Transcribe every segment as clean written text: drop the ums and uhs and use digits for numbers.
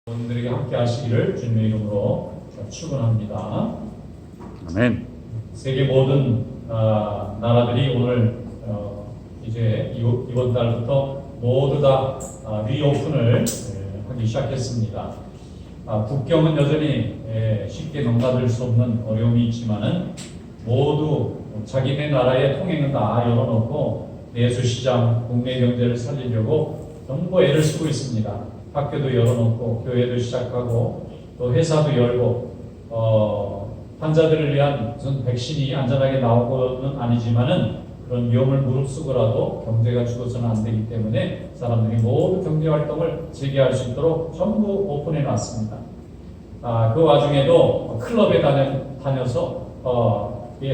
여러분들에게 함께 하시기를 주님의 이름으로 축원합니다. 아멘. 세계 모든 나라들이 오늘 이제 이번 달부터 모두 다 리오픈을 하기 시작했습니다. 국경은 여전히 쉽게 넘나들 수 없는 어려움이 있지만은 모두 자기네 나라의 통행은 다 열어놓고 내수시장, 국내 경제를 살리려고 전부 애를 쓰고 있습니다. 학교도 열어놓고 교회도 시작하고 또 회사도 열고 환자들을 위한 무슨 백신이 안전하게 나오고는 아니지만은 그런 위험을 무릅쓰고라도 경제가 죽어서는 안 되기 때문에 사람들이 모두 경제 활동을 재개할 수 있도록 전부 오픈해 놨습니다. 그 와중에도 클럽에 다녀서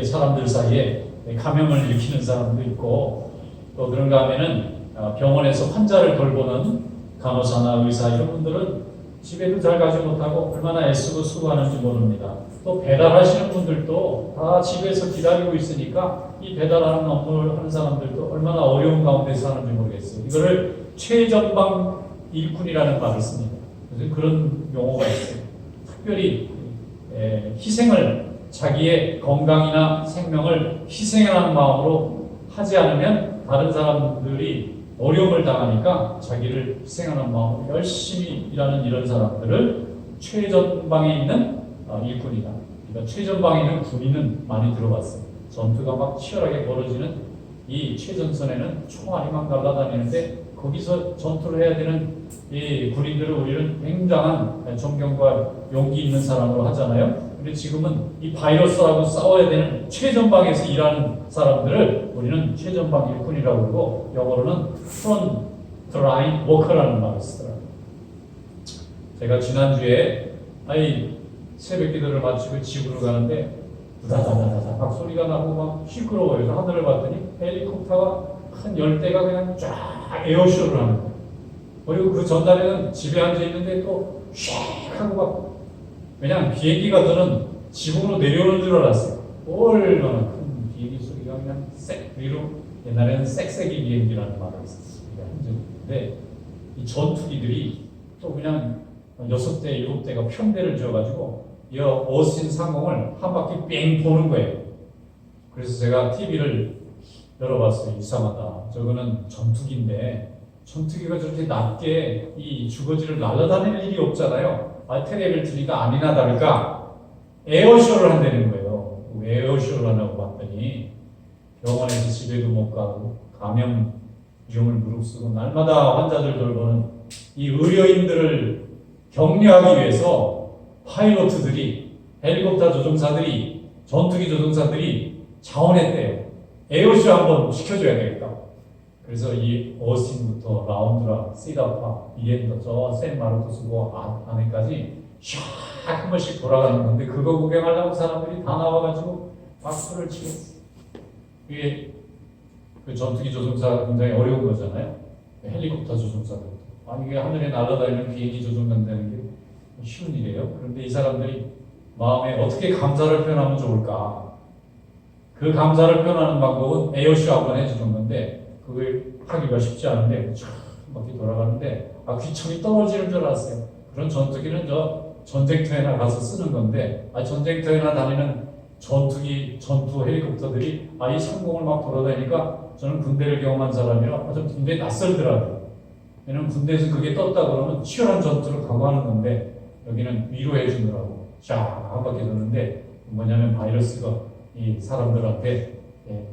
사람들 사이에 감염을 일으키는 사람도 있고 또 그런가 하면은 병원에서 환자를 돌보는 간호사나 의사 이런 분들은 집에도 잘 가지 못하고 얼마나 애쓰고 수고하는지 모릅니다. 또 배달하시는 분들도 다 집에서 기다리고 있으니까 이 배달하는 업무를 하는 사람들도 얼마나 어려운 가운데 사는지 모르겠어요. 이거를 최전방 일꾼이라는 말을 씁니다. 그래서 그런 용어가 있어요. 특별히 희생을 자기의 건강이나 생명을 희생하는 마음으로 하지 않으면 다른 사람들이 어려움을 당하니까 자기를 희생하는 마음으로 열심히 일하는 이런 사람들을 최전방에 있는 일꾼이다. 그러니까 최전방에 있는 군인은 많이 들어봤어요. 전투가 막 치열하게 벌어지는 이 최전선에는 총알이 막 날아다니는데 거기서 전투를 해야 되는 이 군인들을 우리는 굉장한 존경과 용기 있는 사람으로 하잖아요. 근데 지금은 이 바이러스하고 싸워야 되는 최전방에서 일하는 사람들을 우리는 최전방 일꾼이라고 그러고 영어로는 프론트라인 워커라는 말을 쓰더라고요. 제가 지난주에 새벽 기도를 마치고 집으로 가는데 우다다다다 막 소리가 나고 막 시끄러워요. 그래서 하늘을 봤더니 헬리콥터가 한 10대가 그냥 쫙 에어쇼를 하는 거예요. 그리고 그 전날에는 집에 앉아 있는데 또 슉 하고 막 그냥 비행기가 저는 지붕으로 내려오는 줄 알았어요. 얼마나 큰 비행기 소리가 그냥 색 위로 옛날에는 쌕쌕이 비행기라는 말을 썼습니다. 근데 이 전투기들이 또 그냥 6대, 7대가 편대를 지어가지고 이 오스틴 상공을 한 바퀴 뺑 도는 거예요. 그래서 제가 TV를 열어봤어요. 이상하다. 저거는 전투기인데 전투기가 저렇게 낮게 이 주거지를 날아다니는 일이 없잖아요. 텔레비를 트니까 아니나 다를까 에어쇼를 한다는 거예요. 에어쇼를 하냐고 봤더니 병원에서 집에도 못 가고 감염 위험을 무릅쓰고 날마다 환자들 돌보는 이 의료인들을 격려하기 위해서 파일로트들이 헬리콥터 조종사들이 전투기 조종사들이 자원했대요. 에어쇼 한번 시켜줘야 되겠다. 그래서 이 오스틴부터 라운드라, 시다파, 비엔더, 저 샌마르코스고 안에까지 샥 한 번씩 돌아가는 건데 그거 구경하려고 사람들이 다 나와가지고 박수를 치겠어요. 이게 그 전투기 조종사 굉장히 어려운 거잖아요. 헬리콥터 조종사들. 이게 하늘에 날아다니는 비행기 조종한다는 게 쉬운 일이에요. 그런데 이 사람들이 마음에 어떻게 감사를 표현하면 좋을까? 그 감사를 표현하는 방법은 에어쇼 한번 해주는 건데 그걸 하기가 쉽지 않은데 쫙 바퀴 돌아가는데 귀청이 떨어지는 줄 알았어요. 그런 전투기는 전쟁터에나 가서 쓰는 건데 전쟁터에나 다니는 전투 헬리콥터들이 이 상공을 막 돌아다니니까 저는 군대를 경험한 사람이라 좀 굉장히 낯설더라고요. 왜냐면 군대에서 그게 떴다 그러면 치열한 전투를 각오하는 건데 여기는 위로해 주느라고 쫙 한 바퀴 도는데 뭐냐면 바이러스가 이 사람들한테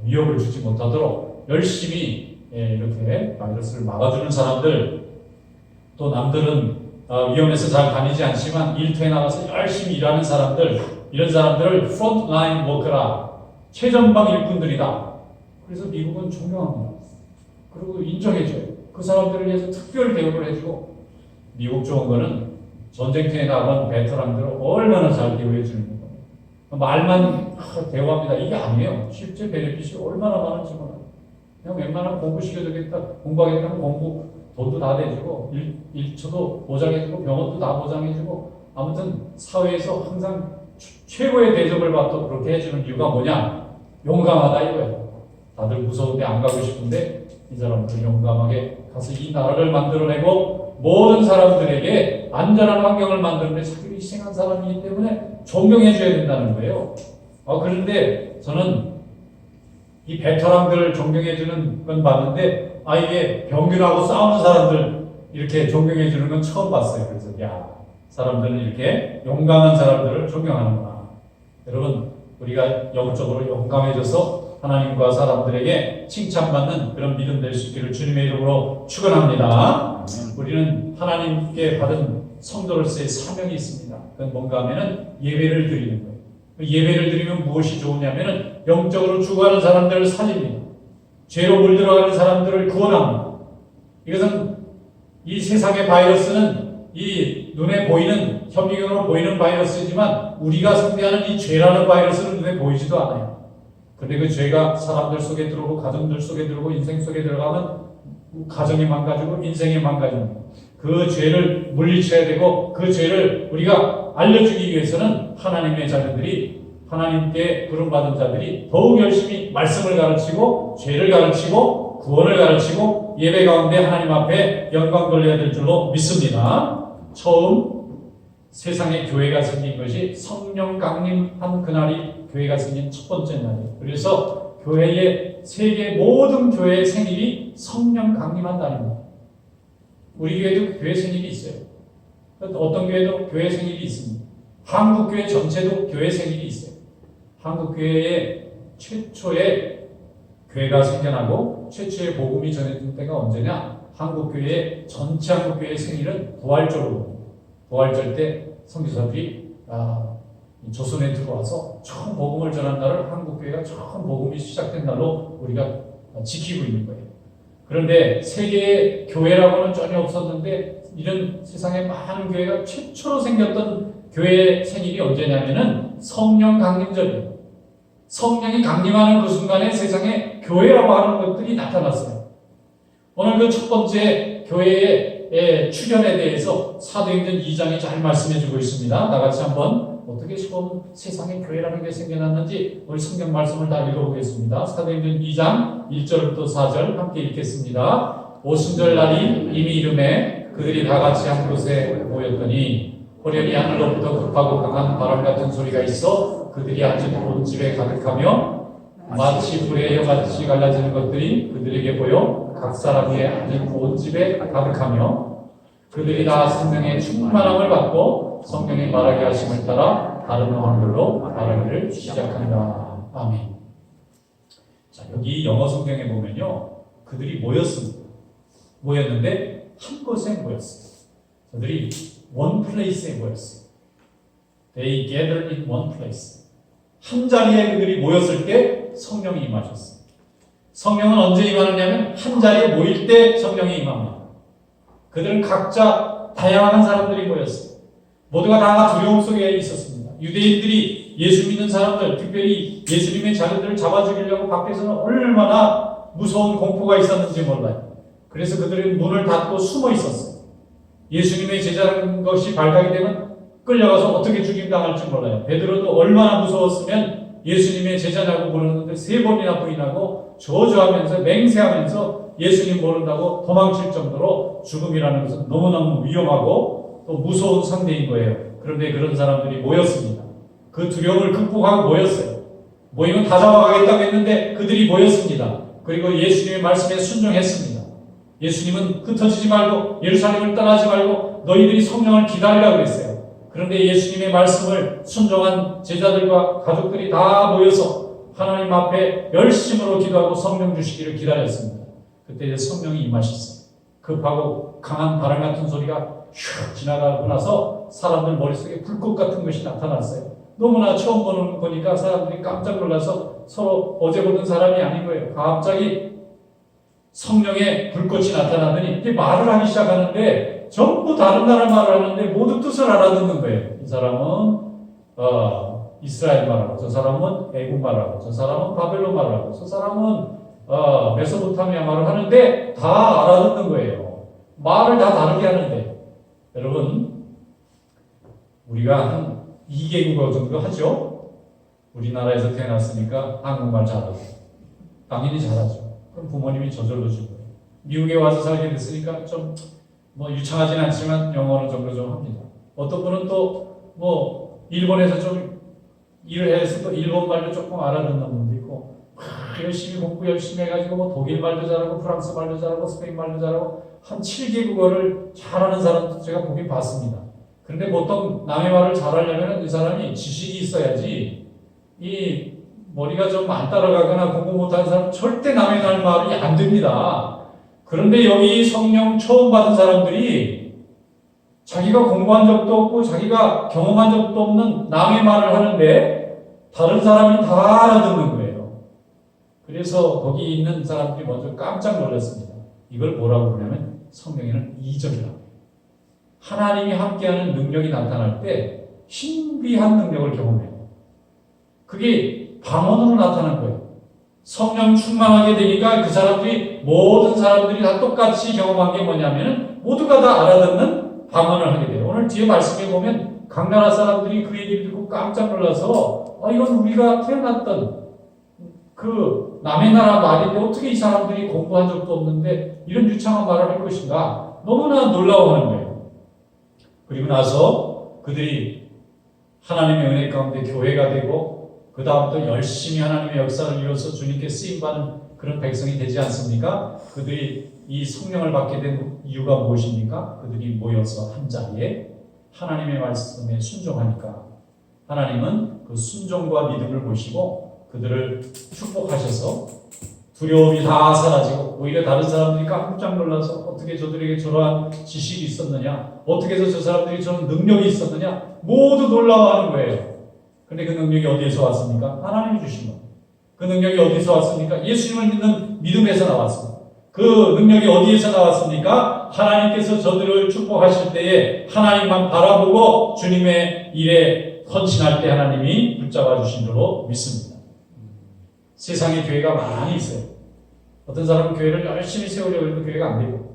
위협을 주지 못하도록 열심히 이렇게 바이러스를 막아주는 사람들, 또 남들은 위험해서 잘 다니지 않지만 일터에 나가서 열심히 일하는 사람들, 이런 사람들을 프론트라인 워커라, 최전방 일꾼들이다. 그래서 미국은 존경합니다. 그리고 인정해줘요. 그 사람들을 위해서 특별 대우를 해주고, 미국 좋은 거는 전쟁터에 나간 베테랑들을 얼마나 잘 대우해주는 거예요. 말만 대우합니다. 이게 아니에요. 실제 베네핏이 얼마나 많은지 몰라요. 그냥 웬만하면 공부시켜주겠다, 공부하겠다면 돈도 다 내주고, 일처도 보장해주고, 병원도 다 보장해주고, 아무튼 사회에서 항상 최고의 대접을 받도록 그렇게 해주는 이유가 뭐냐? 용감하다 이거예요. 다들 무서운데 안 가고 싶은데 이 사람들은 용감하게 가서 이 나라를 만들어내고 모든 사람들에게 안전한 환경을 만드는데 자기를 희생한 사람이기 때문에 존경해줘야 된다는 거예요. 그런데 저는 이 베테랑들을 존경해주는 건 봤는데, 이게 병균하고 싸우는 사람들 이렇게 존경해주는 건 처음 봤어요. 그래서, 사람들은 이렇게 용감한 사람들을 존경하는구나. 여러분, 우리가 영적으로 용감해져서 하나님과 사람들에게 칭찬받는 그런 믿음 될 수 있기를 주님의 이름으로 축원합니다. 우리는 하나님께 받은 성도로서의 사명이 있습니다. 그건 뭔가 하면은 예배를 드리는 거예요. 예배를 드리면 무엇이 좋으냐면은 영적으로 죽어가는 사람들을 살립니다. 죄로 물들어가는 사람들을 구원합니다. 이것은 이 세상의 바이러스는 이 눈에 보이는 현미경으로 보이는 바이러스이지만 우리가 상대하는 이 죄라는 바이러스는 눈에 보이지도 않아요. 근데 그 죄가 사람들 속에 들어오고 가정들 속에 들어오고 인생 속에 들어가면 가정이 망가지고 인생이 망가집니다. 그 죄를 물리쳐야 되고 그 죄를 우리가 알려주기 위해서는 하나님의 자녀들이 하나님께 부름받은 자들이 더욱 열심히 말씀을 가르치고 죄를 가르치고 구원을 가르치고 예배 가운데 하나님 앞에 영광 돌려야 될 줄로 믿습니다. 처음 세상에 교회가 생긴 것이 성령 강림한 그날이 교회가 생긴 첫 번째 날이에요. 그래서 교회의 세계 모든 교회의 생일이 성령 강림한 날입니다. 우리 교회도 교회 생일이 있어요. 어떤 교회도 교회 생일이 있습니다. 한국교회 전체도 교회 생일이 있어요. 한국교회의 최초의 교회가 생겨나고 최초의 복음이 전해진 때가 언제냐? 한국교회의 전체 한국교회의 생일은 부활절로 부활절 때 선교사들이 조선에 들어와서 처음 복음을 전한 날을 한국교회가 처음 복음이 시작된 날로 우리가 지키고 있는 거예요. 그런데 세계의 교회라고는 전혀 없었는데 이런 세상에 많은 교회가 최초로 생겼던 교회의 생일이 언제냐면은 성령 강림절이에요. 성령이 강림하는 그 순간에 세상에 교회라고 하는 것들이 나타났어요. 오늘 그 첫 번째 교회의 출현에 대해서 사도행전 2장이 잘 말씀해주고 있습니다. 나같이 한번 어떻게 처음 세상에 교회라는 게 생겨났는지 우리 성경 말씀을 다 읽어보겠습니다. 사도행전 2장 1절부터 4절 함께 읽겠습니다. 오순절 날이 이미 이름에 그들이 다 같이 한 곳에 모였더니 호련히 하늘로부터 급하고 강한 바람 같은 소리가 있어 그들이 앉은 온 집에 가득하며 마치 불의 여같이 갈라지는 것들이 그들에게 보여 각 사람 위에 앉은 온 집에 가득하며 그들이 다 성령의 충만함을 받고 성령이 말하게 하심을 따라 다른 언어로 말하기를 시작한다. 아멘. 자, 여기 영어 성경에 보면요, 그들이 모였습니다. 모였는데 한 곳에 모였어요. 그들이 one place에 모였어요. They gathered in one place. 한 자리에 그들이 모였을 때 성령이 임하셨어요. 성령은 언제 임하느냐면 한 자리에 모일 때 성령이 임합니다. 그들은 각자 다양한 사람들이 모였어요. 모두가 다 두려움 속에 있었습니다. 유대인들이 예수 믿는 사람들, 특별히 예수님의 자녀들을 잡아 죽이려고 밖에서는 얼마나 무서운 공포가 있었는지 몰라요. 그래서 그들은 문을 닫고 숨어 있었어요. 예수님의 제자라는 것이 발각이 되면 끌려가서 어떻게 죽임당할지 몰라요. 베드로도 얼마나 무서웠으면 예수님의 제자라고 부르는데 3번이나 부인하고 저주하면서 맹세하면서 예수님 모른다고 도망칠 정도로 죽음이라는 것은 너무너무 위험하고 또 무서운 상대인 거예요. 그런데 그런 사람들이 모였습니다. 그 두려움을 극복하고 모였어요. 모이면 다 잡아가겠다고 했는데 그들이 모였습니다. 그리고 예수님의 말씀에 순종했습니다. 예수님은 흩어지지 말고 예루살렘을 떠나지 말고 너희들이 성령을 기다리라고 그랬어요. 그런데 예수님의 말씀을 순종한 제자들과 가족들이 다 모여서 하나님 앞에 열심으로 기도하고 성령 주시기를 기다렸습니다. 그때 성령이 임하셨어요. 급하고 강한 바람 같은 소리가 슉 지나가고 나서 사람들 머릿속에 불꽃 같은 것이 나타났어요. 너무나 처음 보는 거니까 사람들이 깜짝 놀라서 서로 어제 보던 사람이 아닌 거예요. 갑자기 성령의 불꽃이 나타나더니 이제 말을 하기 시작하는데 전부 다른 나라 말을 하는데 모두 뜻을 알아듣는 거예요. 이 사람은 이스라엘 말하고, 저 사람은 애국 말하고, 저 사람은 바벨론 말하고, 저 사람은 메소포타미아 말을 하는데 다 알아듣는 거예요. 말을 다 다르게 하는데. 여러분, 우리가 한 2개국어 정도 하죠? 우리나라에서 태어났으니까 한국말 잘하고 당연히 잘하죠. 그럼 부모님이 저절로 준 거예요. 미국에 와서 살게 됐으니까 좀 뭐 유창하진 않지만 영어 어느 정도 좀 합니다. 어떤 분은 또 뭐 일본에서 좀 일을 해서 또 일본 말도 조금 알아듣는 분도 있고 열심히 공부 열심히 해가지고 뭐 독일 말도 잘하고 프랑스 말도 잘하고 스페인 말도 잘하고 한 7개 국어를 잘하는 사람도 제가 보긴 봤습니다. 그런데 보통 남의 말을 잘하려면 이 사람이 지식이 있어야지 이 머리가 좀 안 따라가거나 공부 못하는 사람은 절대 남의 말이 안 됩니다. 그런데 여기 성령 처음 받은 사람들이 자기가 공부한 적도 없고 자기가 경험한 적도 없는 남의 말을 하는데 다른 사람이 다 알아듣는 거예요. 그래서 거기 있는 사람들이 먼저 깜짝 놀랐습니다. 이걸 뭐라고 그러냐면 성경에는 이적이라고 해요. 하나님이 함께하는 능력이 나타날 때 신비한 능력을 경험해요. 그게 방언으로 나타난 거예요. 성령 충만하게 되니까 그 사람들이 모든 사람들이 다 똑같이 경험한 게 뭐냐면 모두가 다 알아듣는 방언을 하게 돼요. 오늘 뒤에 말씀해 보면 각 나라 사람들이 그 얘기를 듣고 깜짝 놀라서 이건 우리가 태어났던 그 남의 나라 말인데 어떻게 이 사람들이 공부한 적도 없는데 이런 유창한 말을 할 것인가 너무나 놀라워하는 거예요. 그리고 나서 그들이 하나님의 은혜 가운데 교회가 되고 그 다음부터 열심히 하나님의 역사를 이뤄서 주님께 쓰임받는 그런 백성이 되지 않습니까? 그들이 이 성령을 받게 된 이유가 무엇입니까? 그들이 모여서 한 자리에 하나님의 말씀에 순종하니까 하나님은 그 순종과 믿음을 보시고 그들을 축복하셔서 두려움이 다 사라지고 오히려 다른 사람들이 깜짝 놀라서 어떻게 저들에게 저러한 지식이 있었느냐, 어떻게 해서 저 사람들이 저런 능력이 있었느냐 모두 놀라워하는 거예요. 근데 그 능력이 어디에서 왔습니까? 하나님이 주신 겁니다. 그 능력이 어디서 왔습니까? 예수님을 믿는 믿음에서 나왔습니다. 그 능력이 어디에서 나왔습니까? 하나님께서 저들을 축복하실 때에 하나님만 바라보고 주님의 일에 헌신할 때 하나님이 붙잡아 주신 줄로 믿습니다. 세상에 교회가 많이 있어요. 어떤 사람은 교회를 열심히 세우려고 해도 교회가 안 되고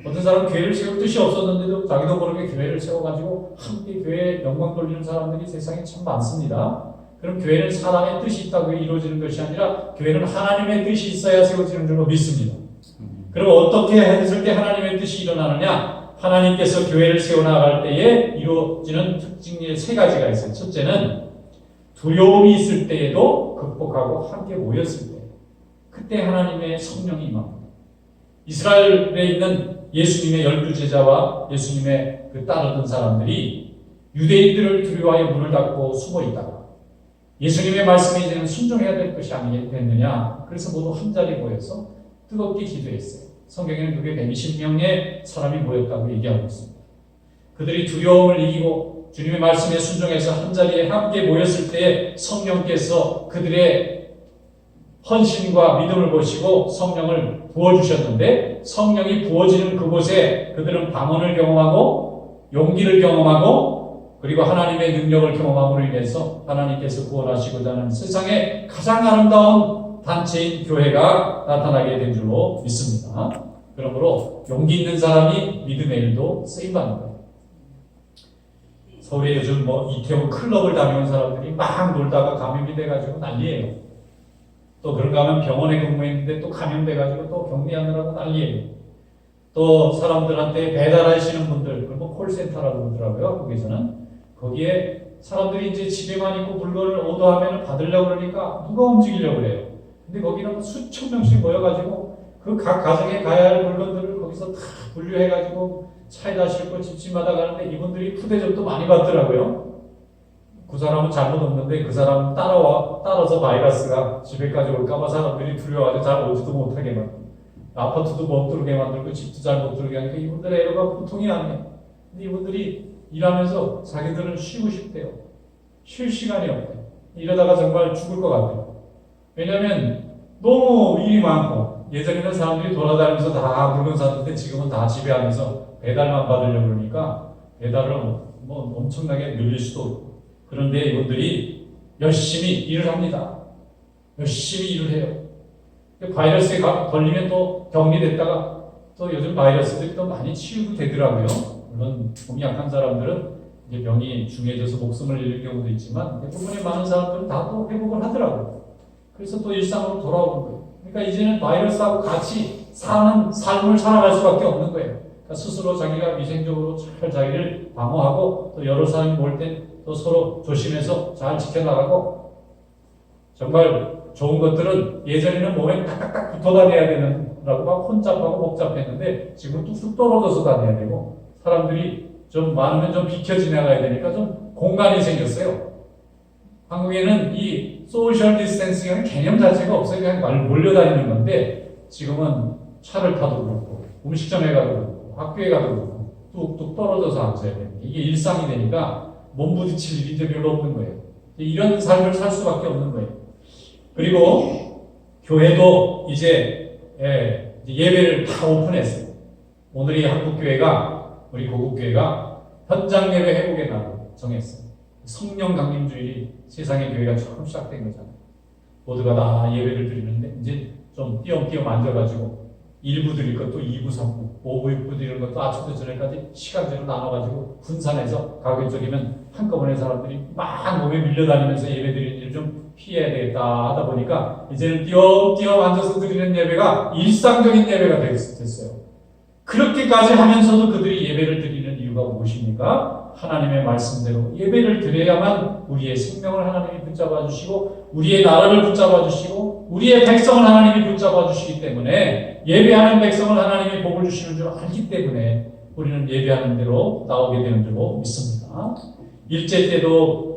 어떤 사람은 교회를 세울 뜻이 없었는데도 자기도 모르게 교회를 세워가지고 함께 교회에 영광 돌리는 사람들이 세상에 참 많습니다. 그럼 교회는 사람의 뜻이 있다고 이루어지는 것이 아니라 교회는 하나님의 뜻이 있어야 세워지는 줄로 믿습니다. 그럼 어떻게 했을 때 하나님의 뜻이 일어나느냐? 하나님께서 교회를 세워나갈 때에 이루어지는 특징의 세 가지가 있어요. 첫째는 두려움이 있을 때에도 극복하고 함께 모였을 때 그때 하나님의 성령이 임합니다. 이스라엘에 있는 예수님의 12제자와 예수님의 그 따르던 사람들이 유대인들을 두려워하여 문을 닫고 숨어 있다가 예수님의 말씀에 이제는 순종해야 될 것이 아니겠느냐. 그래서 모두 한자리에 모여서 뜨겁게 기도했어요. 성경에는 그게 120명의 사람이 모였다고 얘기하고 있습니다. 그들이 두려움을 이기고 주님의 말씀에 순종해서 한자리에 함께 모였을 때 성령께서 그들의 헌신과 믿음을 보시고 성령을 부어주셨는데 성령이 부어지는 그곳에 그들은 방언을 경험하고 용기를 경험하고 그리고 하나님의 능력을 경험함으로 인해서 하나님께서 구원하시고자 하는 세상의 가장 아름다운 단체인 교회가 나타나게 된 줄로 믿습니다. 그러므로 용기 있는 사람이 믿음의 일도 쓰임받는 거예요. 서울에 요즘 이태원 클럽을 다니는 사람들이 막 놀다가 감염이 돼가지고 난리예요. 또 그런가 하면 병원에 근무했는데 또 감염돼가지고 또 격리하느라고 난리예요. 또 사람들한테 배달하시는 분들, 그리고 콜센터라고 그러더라고요. 거기서는. 거기에 사람들이 이제 집에만 있고 물건을 오더하면 받으려고 그러니까 누가 움직이려고 그래요. 근데 거기는 수천 명씩 모여가지고 그 각 가정에 가야 할 물건들을 거기서 다 분류해가지고 차에다 싣고 집집마다 가는데 이분들이 푸대접도 많이 받더라고요. 그 사람은 잘못 없는데 그 사람 따라서 바이러스가 집에까지 올까봐 사람들이 두려워하고 잘 오지도 못하게 만들고 아파트도 못 들게 만들고 집도 잘 못 들게 하니까 이분들의 애로가 보통이 아니에요. 근데 이분들이 일하면서 자기들은 쉬고 싶대요. 쉴 시간이 없대요. 이러다가 정말 죽을 것 같아요. 왜냐하면 너무 일이 많고 예전에는 사람들이 돌아다니면서 다 물건 샀는데 지금은 다 집에 하면서 배달만 받으려고 그러니까 배달을 엄청나게 늘릴 수도 없고 그런데 이분들이 열심히 일을 합니다. 열심히 일을 해요. 바이러스에 걸리면 또 격리됐다가 또 요즘 바이러스들이 또 많이 치유도 되더라고요. 물론 몸이 약한 사람들은 이제 병이 중해져서 목숨을 잃을 경우도 있지만 대부분의 많은 사람들은 다 또 회복을 하더라고요. 그래서 또 일상으로 돌아오는 거예요. 그러니까 이제는 바이러스하고 같이 사는 삶을 살아갈 수밖에 없는 거예요. 그러니까 스스로 자기가 위생적으로 잘 자기를 방어하고 또 여러 사람이 모일 땐 또 서로 조심해서 잘 지켜나가고 정말 좋은 것들은 예전에는 몸에 딱딱딱 붙어 다녀야 되는라고 막 혼잡하고 복잡했는데 지금 뚝뚝 떨어져서 다녀야 되고 사람들이 좀 많으면 좀 비켜 지나가야 되니까 좀 공간이 생겼어요. 한국에는 이 소셜 디스텐싱이라는 개념 자체가 없어요. 그냥 몰려다니는 건데 지금은 차를 타도 그렇고 음식점에 가도 그렇고 학교에 가도 그렇고 뚝뚝 떨어져서 앉아야 됩니다. 이게 일상이 되니까 몸 부딪힐 일이 별로 없는 거예요. 이런 삶을 살 수밖에 없는 거예요. 그리고 교회도 이제 예배를 다 오픈했어요. 오늘이 한국교회가 우리 고국교회가 현장 예배 회복의 날을 정했어요. 성령 강림주일이 세상의 교회가 처음 시작된 거잖아요. 모두가 다 예배를 드리는데 이제 좀 띄엄띄엄 앉아가지고 1부 드릴 것도 2부, 3부, 5부, 6부 드리는 것도 아침부터 저녁까지 시간제로 나눠가지고 분산해서 가급적이면 한꺼번에 사람들이 막 몸에 밀려다니면서 예배 드리는 일을 좀 피해야 되겠다 하다 보니까 이제는 띄엄띄엄 앉아서 드리는 예배가 일상적인 예배가 됐어요. 그렇게까지 하면서도 그들이 예배를 드리는 이유가 무엇입니까? 하나님의 말씀대로 예배를 드려야만 우리의 생명을 하나님이 붙잡아 주시고 우리의 나라를 붙잡아 주시고 우리의 백성을 하나님이 붙잡아 주시기 때문에 예배하는 백성을 하나님이 복을 주시는 줄 알기 때문에 우리는 예배하는 대로 나오게 되는 줄로 믿습니다. 일제 때도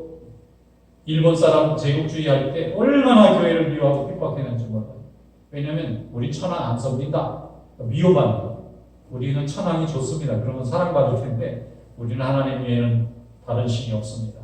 일본 사람 제국주의 할 때 얼마나 교회를 미워하고 핍박했는지 몰라요. 왜냐하면 우리 천황 안 섬긴다. 위험합니다. 우리는 천황이 좋습니다. 그러면 사랑받을 텐데 우리는 하나님 외에는 다른 신이 없습니다.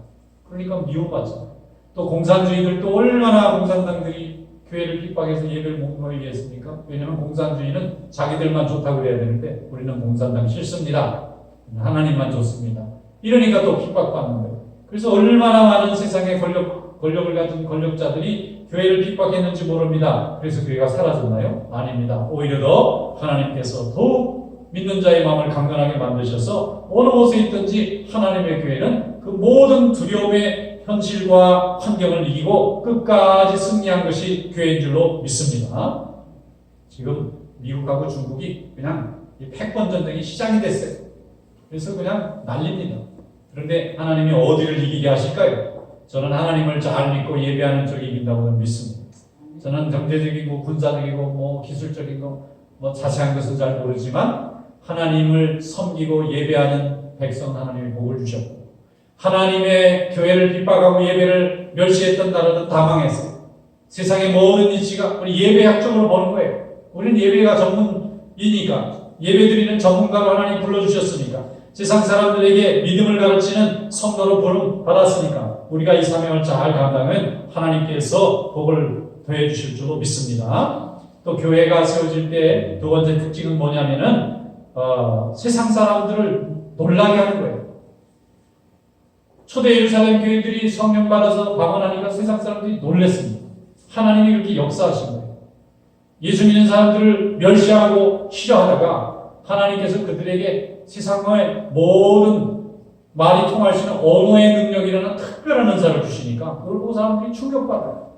그러니까 미워받잖아요. 또 공산주의들도 얼마나 공산당들이 교회를 핍박해서 예배를 못 모이게 했습니까? 왜냐하면 공산주의는 자기들만 좋다고 그래야 되는데 우리는 공산당 싫습니다. 하나님만 좋습니다. 이러니까 또 핍박받는 거예요. 그래서 얼마나 많은 세상의 권력을 가진 권력자들이 교회를 핍박했는지 모릅니다. 그래서 교회가 사라졌나요? 아닙니다. 오히려 더 하나님께서 더욱 믿는 자의 마음을 강건하게 만드셔서 어느 곳에 있든지 하나님의 교회는 그 모든 두려움의 현실과 환경을 이기고 끝까지 승리한 것이 교회인 줄로 믿습니다. 지금 미국하고 중국이 그냥 이 패권 전쟁이 시작이 됐어요. 그래서 그냥 난립니다. 그런데 하나님이 어디를 이기게 하실까요? 저는 하나님을 잘 믿고 예배하는 쪽이 이긴다고 믿습니다. 저는 경제적이고 군사적이고 기술적인 자세한 것은 잘 모르지만 하나님을 섬기고 예배하는 백성 하나님이 복을 주셨고 하나님의 교회를 핍박하고 예배를 멸시했던 나라는 다 망했어요. 세상의 모든 이치가 우리 예배 학점으로 보는 거예요. 우리는 예배가 전문이니까 예배드리는 전문가로 하나님 불러주셨으니까 세상 사람들에게 믿음을 가르치는 성도로 부름 받았으니까 우리가 이 사명을 잘 감당하면 하나님께서 복을 더해 주실 줄로 믿습니다. 또 교회가 세워질 때 두 번째 특징은 뭐냐면은 세상 사람들을 놀라게 하는 거예요. 초대 예루살렘 교회들이 성령 받아서 방언하니까 세상 사람들이 놀랐습니다. 하나님이 그렇게 역사하신 거예요. 예수 믿는 사람들을 멸시하고 싫어하다가 하나님께서 그들에게 세상의 모든 말이 통할 수 있는 언어의 능력이라는 특별한 은사를 주시니까 그걸 보고 사람들이 충격받아요.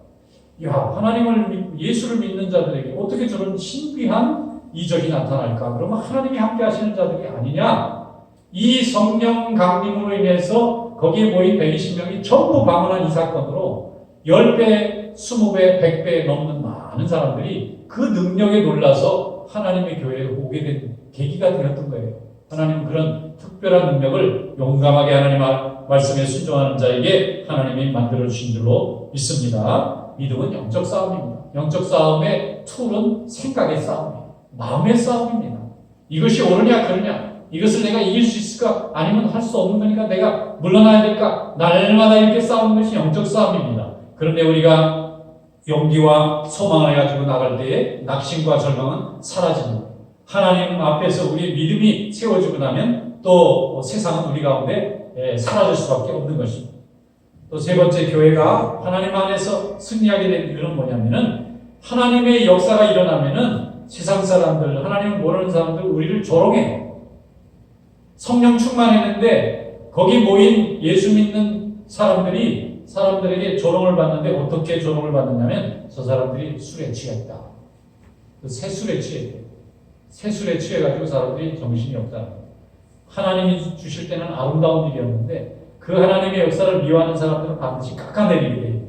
야, 예수를 믿는 자들에게 어떻게 저런 신비한 이적이 나타날까? 그러면 하나님이 함께 하시는 자들이 아니냐? 이 성령 강림으로 인해서 거기에 모인 120명이 전부 방언한 이 사건으로 10배, 20배, 100배 넘는 많은 사람들이 그 능력에 놀라서 하나님의 교회에 오게 된 계기가 되었던 거예요. 하나님은 그런 특별한 능력을 용감하게 하나님 말씀에 순종하는 자에게 하나님이 만들어주신 줄로 믿습니다. 믿음은 영적 싸움입니다. 영적 싸움의 툴은 생각의 싸움이에요. 마음의 싸움입니다. 이것이 옳으냐 그르냐 이것을 내가 이길 수 있을까 아니면 할 수 없는 거니까 내가 물러나야 될까 날마다 이렇게 싸우는 것이 영적 싸움입니다. 그런데 우리가 용기와 소망을 가지고 나갈 때에 낙심과 절망은 사라집니다. 하나님 앞에서 우리의 믿음이 세워지고 나면 또 세상은 우리 가운데 사라질 수밖에 없는 것입니다. 또 세 번째 교회가 하나님 안에서 승리하게 된 이유는 뭐냐면은 하나님의 역사가 일어나면은 세상 사람들, 하나님을 모르는 사람들 우리를 조롱해요. 성령 충만했는데 거기 모인 예수 믿는 사람들에게 조롱을 받는데 어떻게 조롱을 받느냐면 저 사람들이 술에 취했다. 그 새 술에 취했대요. 세술에 취해가지고 사람들이 정신이 없다는 거예요. 하나님이 주실 때는 아름다운 일이었는데 그 하나님의 역사를 미워하는 사람들은 반드시 깎아내리게 돼요.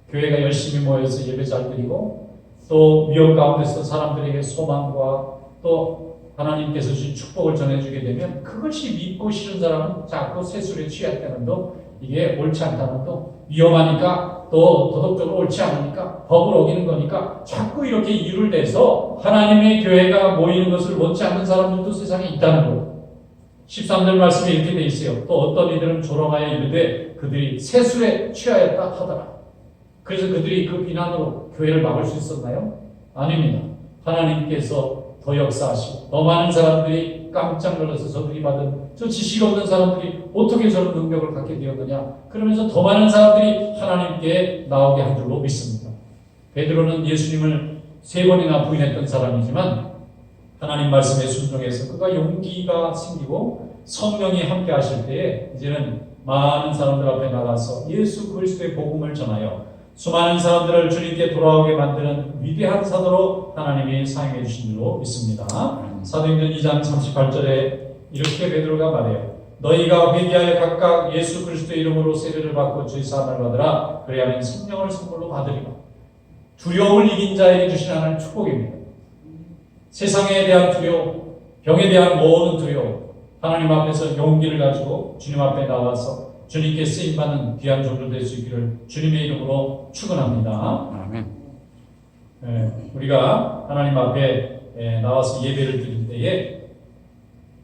교회가 열심히 모여서 예배 잘 드리고 또 위험 가운데서 사람들에게 소망과 또 하나님께서 주신 축복을 전해주게 되면 그것이 믿고 싫은 사람은 자꾸 세술에 취할 때는 또 이게 옳지 않다는 또 위험하니까 또 도덕적으로 옳지 않으니까 법을 어기는 거니까 자꾸 이렇게 이유를 대서 하나님의 교회가 모이는 것을 원치 않는 사람들도 세상에 있다는 거예요. 13절 말씀에 이렇게 돼 있어요. 또 어떤 이들은 조롱하여 이르되 그들이 세술에 취하였다 하더라. 그래서 그들이 그 비난으로 교회를 막을 수 있었나요? 아닙니다. 하나님께서 더 역사하시고 더 많은 사람들이 깜짝 놀라서 저들이 받은 저 지식 없는 사람들이 어떻게 저런 능력을 갖게 되었느냐. 그러면서 더 많은 사람들이 하나님께 나오게 한 줄로 믿습니다. 베드로는 예수님을 3번이나 부인했던 사람이지만 하나님 말씀에 순종해서 그가 용기가 생기고 성령이 함께 하실 때에 이제는 많은 사람들 앞에 나가서 예수 그리스도의 복음을 전하여 수많은 사람들을 주님께 돌아오게 만드는 위대한 사도로 하나님이 사용해 주신 줄로 믿습니다. 사도행전 2장 38절에 이렇게 베드로가 말해요. 너희가 회개하여 각각 예수 그리스도의 이름으로 세례를 받고 주의 사함을 받으라. 그래야만 성령을 선물로 받으리라. 두려움을 이긴 자에게 주신 하나님의 축복입니다. 세상에 대한 두려움, 병에 대한 모든 두려움, 하나님 앞에서 용기를 가지고 주님 앞에 나와서 주님께 쓰임받는 귀한 종들 될 수 있기를 주님의 이름으로 축원합니다. 아멘. 우리가 하나님 앞에 나와서 예배를 드릴 때에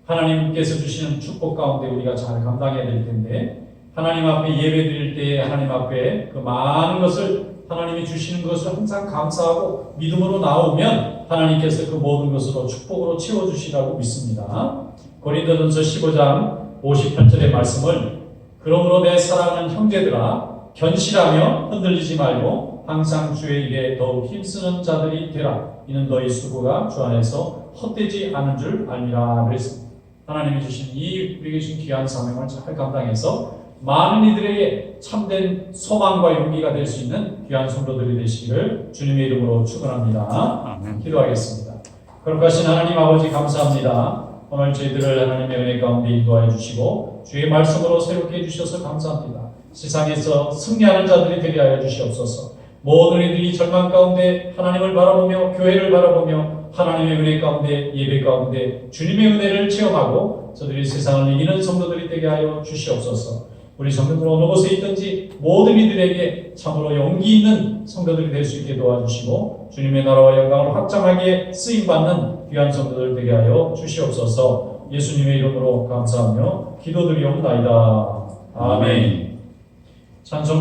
하나님께서 주시는 축복 가운데 우리가 잘 감당해야 될 텐데 하나님 앞에 예배 드릴 때에 하나님 앞에 그 많은 것을 하나님이 주시는 것을 항상 감사하고 믿음으로 나오면 하나님께서 그 모든 것으로 축복으로 채워주시라고 믿습니다. 고린도전서 15장 58절의 말씀을 그러므로 내 사랑하는 형제들아 견실하며 흔들리지 말고 항상 주의 일에 더욱 힘쓰는 자들이 되라. 이는 너희 수고가 주 안에서 헛되지 않은 줄 알미라 그랬습니다. 하나님이 주신 이 우리에게 주신 귀한 사명을 잘 감당해서 많은 이들에게 참된 소망과 용기가 될 수 있는 귀한 성도들이 되시기를 주님의 이름으로 축원합니다. 기도하겠습니다. 거룩하신 하나님 아버지 감사합니다. 오늘 저희들을 하나님의 은혜 가운데 인도하여 주시고 주의 말씀으로 새롭게 해주셔서 감사합니다. 세상에서 승리하는 자들이 되게 하여 주시옵소서. 모든 이들이 절망 가운데 하나님을 바라보며 교회를 바라보며 하나님의 은혜 가운데 예배 가운데 주님의 은혜를 체험하고 저들이 세상을 이기는 성도들이 되게 하여 주시옵소서. 우리 성도들 어느 곳에 있든지 모든 이들에게 참으로 용기 있는 성도들이 될 수 있게 도와주시고 주님의 나라와 영광을 확장하게 쓰임받는 귀한 성도들 되게 하여 주시옵소서. 예수님의 이름으로 감사하며 기도드리옵나이다. 아멘. 찬송